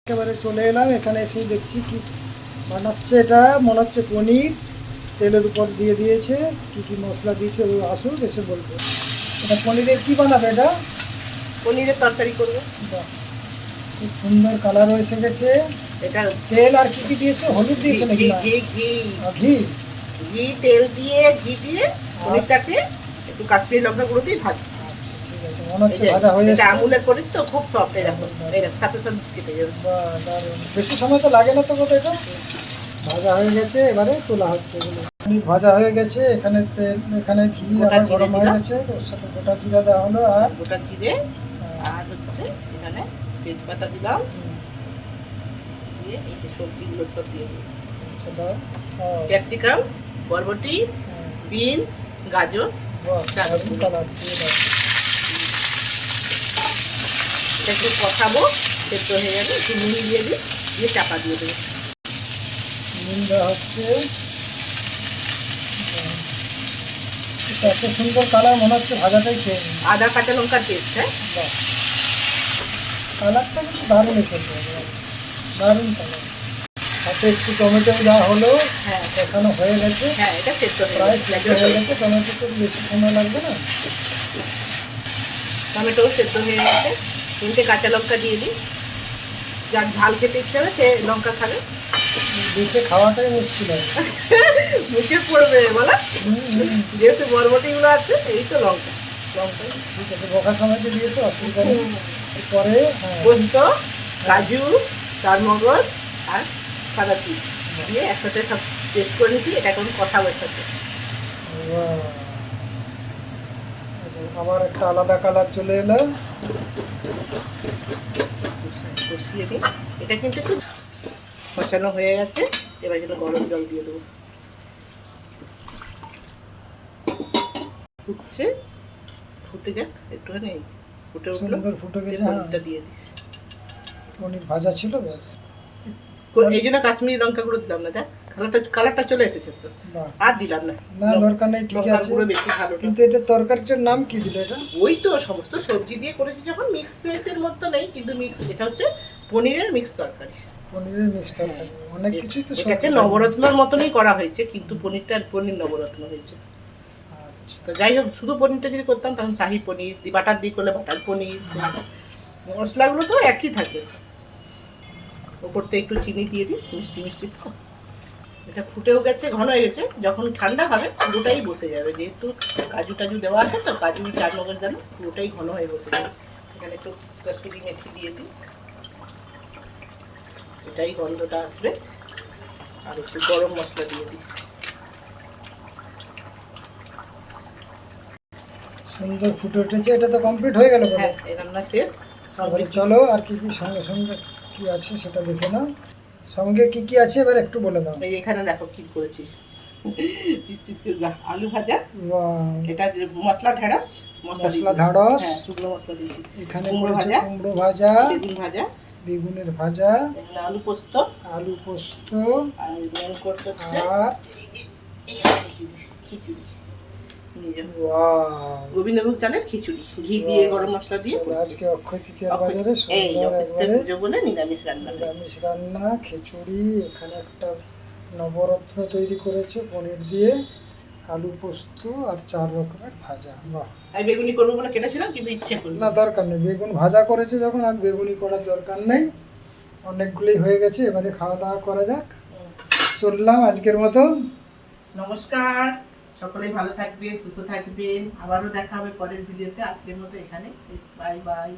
একেবারে চলে এলাম, এখানে এসেই দেখছি কি বানাচ্ছে। এটা মনে হচ্ছে পনির, তেলের উপর দিয়ে দিয়েছে, কি কি মশলা দিয়েছে ওই আসুক এসে বলবো। এটা পনিরের কি বানাবে? এটা পনিরের তরকারি করবে। বাহ, খুব সুন্দর কালার এসে গেছে। এটা তেল আর কি কি দিয়েছে? হলুদ দিয়েছে নাকি? ঘি না, ঘি ঘি ঘি। ঘি তেল দিয়ে ঘি দিয়ে পনিরটাকে একটু কাশ্মীরি লঙ্কা গুঁড়ো দিয়ে ভাজি। আচ্ছা ঠিক আছে, মনে হচ্ছে ভাজা হয়ে এটা এসেছে। আমুলের পনির তো খুব সফট, এরকম এরকম সাথে সাথে কেটে যাবে। বাহ, দারুণ। বেশি সময় তো লাগে না তো বোধহয়। এটা ভাজা হয়ে গেছে, এবারে তোলা হচ্ছে এগুলো। পনির ভাজা হয়ে গেছে, এখানে তেল, এখানে ঘি আবার গরম হয়ে গেছে, ওর সাথে গোটা জিরা দেওয়া হলো আর গোটা জিরে আর হচ্ছে এখানে তেজপাতা দিলাম, দিয়ে এই যে সবজিগুলো সব দিয়ে দিলাম। আচ্ছা দাও। ক্যাপসিকাম, বরবটি, বিনস, গাজর, দারুণ কালার দিয়ে দাও। এটা একটু কষাবো, সেদ্ধ হয়ে যাবে, একটু নুন দিয়ে দিই, দিয়ে চাপা দিয়ে দেবো। নুন দেওয়া হচ্ছে। এত সুন্দর কালার, মনে হচ্ছে ভাজাটাই খেয়ে নিই। আদা কাঁচা লঙ্কার পেস্ট, হ্যাঁ বাহ, কালারটা কিন্তু দারুণ এসেছে, দারুণ কালার। সাথে একটু টমেটো দেওয়া হলো। হ্যাঁ কষানো হয়ে গেছে, হ্যাঁ, এটা সেদ্ধ প্রায় হয়ে সিদ্ধ গেছে। হয়ে গেছে। টমেটো তো বেশি সময় লাগবে না। টমেটো সেদ্ধ হয়ে গেছে, 3টে কাঁচা লঙ্কা দিয়ে দিই, যার ঝাল খেতে ইচ্ছে হবে সে লঙ্কা খাবে। বেশি খাওয়াটাই মুশকিল হয়। মুখে পড়বে বলো, যেহেতু বরবটিগুলো আছে, এই তো লঙ্কা লঙ্কা ঠিক আছে, বকার সময়তে দিয়েছো, অসুবিধা নেই। পরে পোস্ত, কাজু, চারমগজ আর সাদা তিল দিয়ে একসাথে সব পেস্ট করে নিচ্ছি। এটা এখন কষাবো এর সাথে। আবার একটা আলাদা কালার চলে এলো। কষিয়ে দিই, এটা কিন্তু একটু কষানো হয়ে গেছে। এবার যেন গরম জল দিয়ে দেবো। ফুটছে, ফুটে যাক একটুখানি, ফুটে উঠলো, সুন্দর ফুটে গেছে। পনিরটা দিয়ে দিই। পনির ভাজা ছিল, ব্যাস। এই জন্য কাশ্মীরি লঙ্কা গুঁড়ো দিলাম না, দেখ কালারটা চলে এসেছে তো, বাহ, আর দিলাম না। না দরকার নেই, ঠিক লঙ্কার আছে। গুঁড়ো বেশি ভালো না। কিন্তু এটা তরকারিটার নাম কি দিল? এটা ওই তো সমস্ত সবজি দিয়ে করেছি যখন, মিক্স ভেজের মতো নেই কিন্তু মিক্স, এটা হচ্ছে পনিরের মিক্স তরকারি। পনিরের মিক্স তরকারি, অনেক কিছুই তো। এটা হচ্ছে নবরত্নর মতনই করা হয়েছে, কিন্তু পনিরটা পনির নবরত্ন হয়েছে। আচ্ছা, তো যাই হোক, শুধু পনিরটা যদি করতাম তখন শাহি পনির, বাটার দিয়ে করলে বাটার পনির, মশলাগুলো তো একই থাকে। ওপরতে একটু চিনি দিয়ে দিই, মিষ্টি মিষ্টি তো। এটা ফুটেও গেছে, ঘন হয়ে গেছে। যখন ঠান্ডা হবে পুরোটাই বসে যাবে, যেহেতু কাজু টাজু দেওয়া আছে তো, কাজু চারমগজ দেন, পুরোটাই ঘন হয়ে বসে যাবে। এখানে একটু কসুরি মেথি দিয়ে দিই, এটাই গন্ধটা আসবে। আর একটু গরম মশলা দিয়ে দিই। সুন্দর ফুটে উঠেছে। এটা তো কমপ্লিট হয়ে গেল। হ্যাঁ, এই রান্না শেষ। এবারে চলো আর কি কি সঙ্গে সঙ্গে কি আছে সেটা দেখে নাও। সঙ্গে কি কি আছে এবার একটু বলে দাও। এই এখানে দেখো কি করেছি, পিস পিস করে আলু ভাজা, বাহ, এটা যে মশলা ঢেঁড়স, মশলা ঢেঁড়স, হ্যাঁ শুকনো মশলা দিয়েছি। এখানে কুমড়ো করেছে ভাজা, কুমড়ো ভাজা, বেগুন ভাজা, বেগুনের ভাজা, এখানে আলু পোস্ত, আলু পোস্ত, আর মেন কোর্স হচ্ছে আর খিচুড়ি। ওয়াও, গোবিন্দভোগ চালের খিচুড়ি, ঘি দিয়ে গরম মশলা দিয়ে। চলো আজকে অক্ষয় তৃতীয়ার বাজারে এই সুন্দর একবারে পুজো বলে নিরামিষ রান্না। নিরামিষ রান্না, খিচুড়ি। এখানে একটা নবরত্ন তৈরি করেছে পনির দিয়ে, আলু পোস্ত আর 4 রকমের ভাজা। বাহ, আমি বেগুনি করবো বলে কেটেছিলাম, কিন্তু ইচ্ছে করলো না দরকার নেই, বেগুন ভাজা করেছে যখন আর বেগুনি করার দরকার নেই। অনেকগুলোই হয়ে গেছে, এবারে খাওয়া দাওয়া করা যাক। চললাম আজকের মতো। নমস্কার, সকলেই ভালো থাকবেন, সুস্থ থাকবেন। আবারও দেখা হবে পরের ভিডিওতে। আজকের মতো এখানে শেষ, বাই বাই।